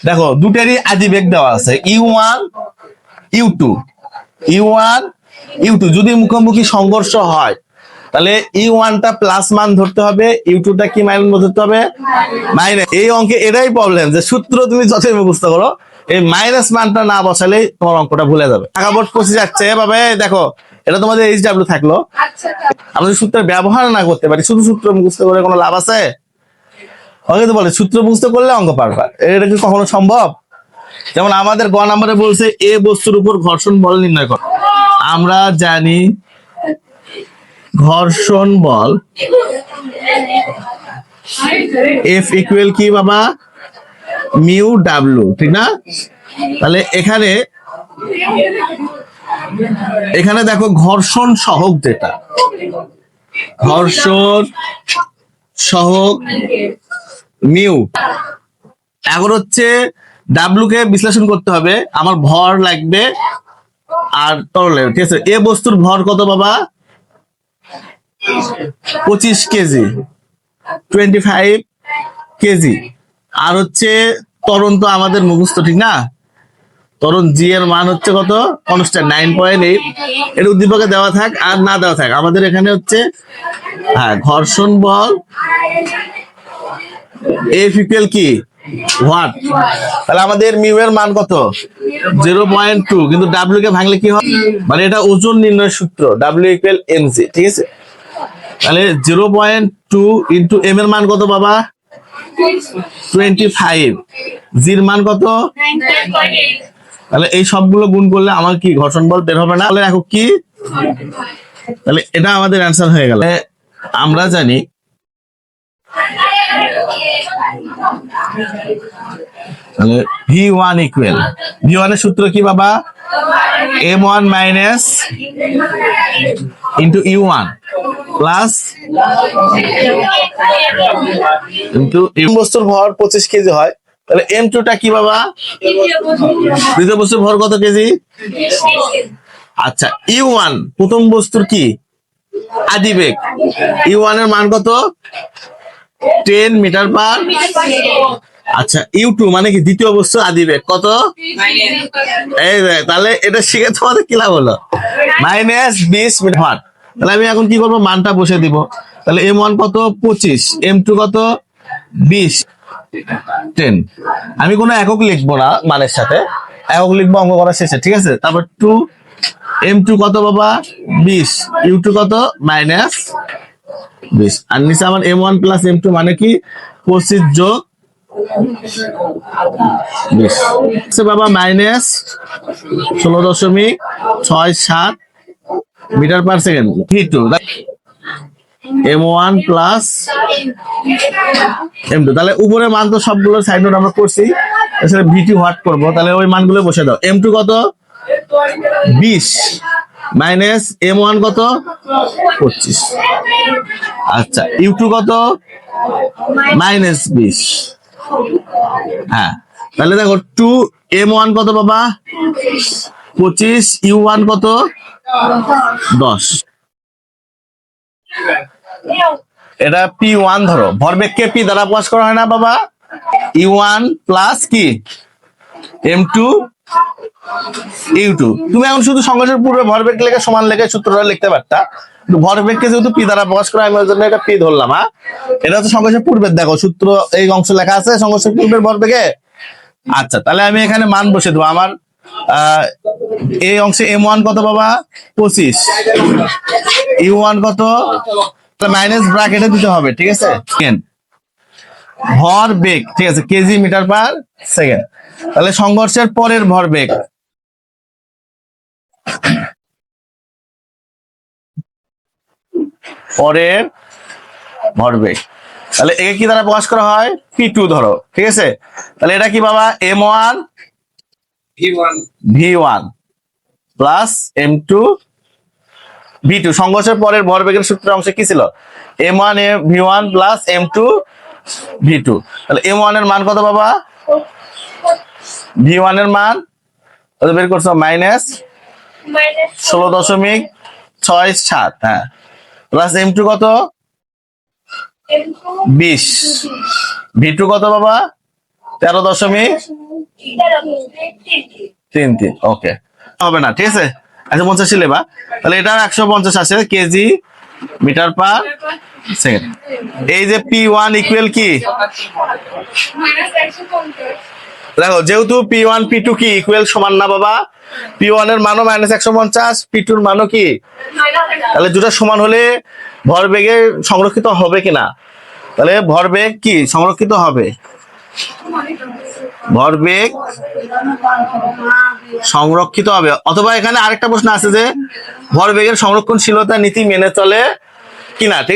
দেখো দুটারই আদি বেগ দেওয়া আছে, U1 U2, U1 U2 যদি মুখোমুখি সংঘর্ষ হয় তাহলে U1 টা প্লাস মান ধরতে হবে, U2 টা কি মাইনাস ধরতে হবে, মাইনাস। এই অঙ্কে এটাই প্রবলেম যে সূত্র তুমি যতই মুখস্থ করো এই মাইনাস মানটা না বসালেই তোমার অঙ্কটা ভুলে যাবে। ঢাকা বোর্ড 25 যাচ্ছে এভাবে। দেখো এটা তোমাদের HW থাকলো, আমরা সূত্রের ব্যবহার না করতে পারি, শুধু সূত্র মুখস্থ করে কোনো লাভ আছে? অনেকে তো বলে সূত্র মুখস্থ করলে অঙ্ক পারবা, এটা কি কখনো সম্ভব? যেমন আমাদের গ নম্বরে বলছে এ বস্তুর উপর ঘর্ষণ বল নির্ণয় কর। আমরা জানি ঘর্ষণ বল F ইকুয়াল কি বাবা, মিউ ডাব্লিউ, ঠিক না? তাহলে এখানে দেখো ঘর্ষণ সহগ যেটা, ঘর্ষণ সহগ মিউ, এখন হচ্ছে ডাব্লু কে বিশ্লেষণ করতে হবে, আমার ভর লাগবে আর তরল লাগবে, ঠিক আছে? এ বস্তুর ভর কত বাবা, 25 কেজি, 25 কেজি। আর হচ্ছে ত্বরণ তো আমাদের মুখস্থ, ঠিক না? ত্বরণ জি এর মান হচ্ছে কত, কনস্ট্যান্ট 9.8। এর উদ্দীপকে দেওয়া থাক আর না দেওয়া থাক, আমাদের এখানে হচ্ছে হ্যাঁ ঘর্ষণ বল F ইকুয়াল কি হোয়াট, তাহলে আমাদের মিউ এর মান কত 0.2, কিন্তু ডাব্লিউ কে ভাঙলে কি হয়, মানে এটা ওজন নির্ণয় সূত্র ডাব্লিউ ইকুয়াল এমজি, ঠিক আছে? তাহলে 0.2 ইন্টু এম এর মান কত বাবা 25, জির মান কত, তাহলে এই সবগুলো গুণ করলে আমার কি ঘর্ষণ বল বের হবে না? তাহলে দেখো কি, তাহলে এটা আমাদের অ্যান্সার হয়ে গেল। আমরা জানি তাহলে V1 ইকুয়াল, V1 এর সূত্র কি বাবা, M1 minus into U1 plus into বস্তুর ভর 25 কেজি হয়, তাহলে M2 টা কি বাবা, দ্বিতীয় বস্তুর ভর কত কেজি? আচ্ছা U1 প্রথম বস্তুর কি আদিবেগ, U1 এর মান কত 10 মিটার পার। আচ্ছা U2 মানে কি দ্বিতীয় বস্তু আদিবেগ কত, এই তাহলে এটা শিখে তোমাদের কি লাভ হলো, -20 মিটার। তাহলে আমি এখন কি করবো, মানটা বসে দিব। তাহলে M1 কত 25, M2 কত 20, 10। আমি কোনো একক লিখবো না মানের সাথে, একক লিখবো অঙ্ক করা শেষে, ঠিক আছে? তারপর 2, M2 কত বাবা 20, U2 কত -20, আর নিচে আমার M1 প্লাস M2 মানে কি 25 যোগ 20 বাবা -16.67 metre per second. V2 M1 plus M2, তাহলে উপরের মান তো সবগুলো সাইড নোট আমরা করছি, এছাড়া V2 হোয়াট করবো, তাহলে ওই মানগুলো বসে দাও। M2 কত 20 মাইনাস M1 কত 25, আচ্ছা U2 কত -20, হ্যাঁ তাহলে দেখো 2 M1 কত বাবা 25, U1 কত 10, এটা P1 ধরো, ভরবেগকে P দ্বারা প্রকাশ করা হয় না বাবা, U1 প্লাস কি M2 U2। তুমি এখন শুধু সংঘর্ষের পূর্বে ভরবেগ লেখে সমান লেখে সূত্রটা লিখতে পারতা, কিন্তু ভরবেগকে যেহেতু P দ্বারা প্রকাশ করা হয় আমি ওই জন্য এটা P ধরলাম। হ্যাঁ এটা হচ্ছে সংঘর্ষের পূর্বের, দেখো সূত্র এই অংশ লেখা আছে সংঘর্ষের পূর্বের ভরবেগে। আচ্ছা তাহলে আমি এখানে মান বসে দেবো, আমার এই অংশে M1 কত বাবা 25, U1 কত, মাইনাস ব্র্যাকেটে দিতে হবে, ঠিক আছে? ভরবেগ, ঠিক আছে, কেজি মিটার পার সেকেন্ড। তাহলে সংঘর্ষের পরের ভরবেগ, পরের ভরবেগ, তাহলে একে কি দ্বারা প্রকাশ করা হয় P2 ধরো, ঠিক আছে? তাহলে এটা কি বাবা M1 V1 plus M2 V2। সংঘর্ষের পরের ভরবেগের সূত্রের অংশে কি ছিল, M1 V1 plus M2 V2। তাহলে M1 এর মান কত বাবা, V1 এর মান কত বের করছো -16.67, হ্যাঁ প্লাস M2 কত 20, V2 কত বাবা 13.67, 3 ওকে, হবে না, ঠিক আছে। 150 লেবা, তাহলে এটা 150 আছে কেজি মিটার পার সেকেন্ড। এই যে P1 ইকুয়াল কি, দেখো যেহেতু P1 P2 কি ইকুয়াল সমান না বাবা, P1 এর মানও -150, P2 এর মানও কি, তাহলে দুটো সমান হলে ভরবেগে সংরক্ষিত হবে কিনা, তাহলে ভরবেগ কি সংরক্ষিত হবে, ভরবেগ সংরক্ষিত হবে। অথবা এখানে আরেকটা প্রশ্ন আছে যে ভরবেগের সংরক্ষণশীলতা নীতি মেনে চলে কিনা, ঠিক আছে।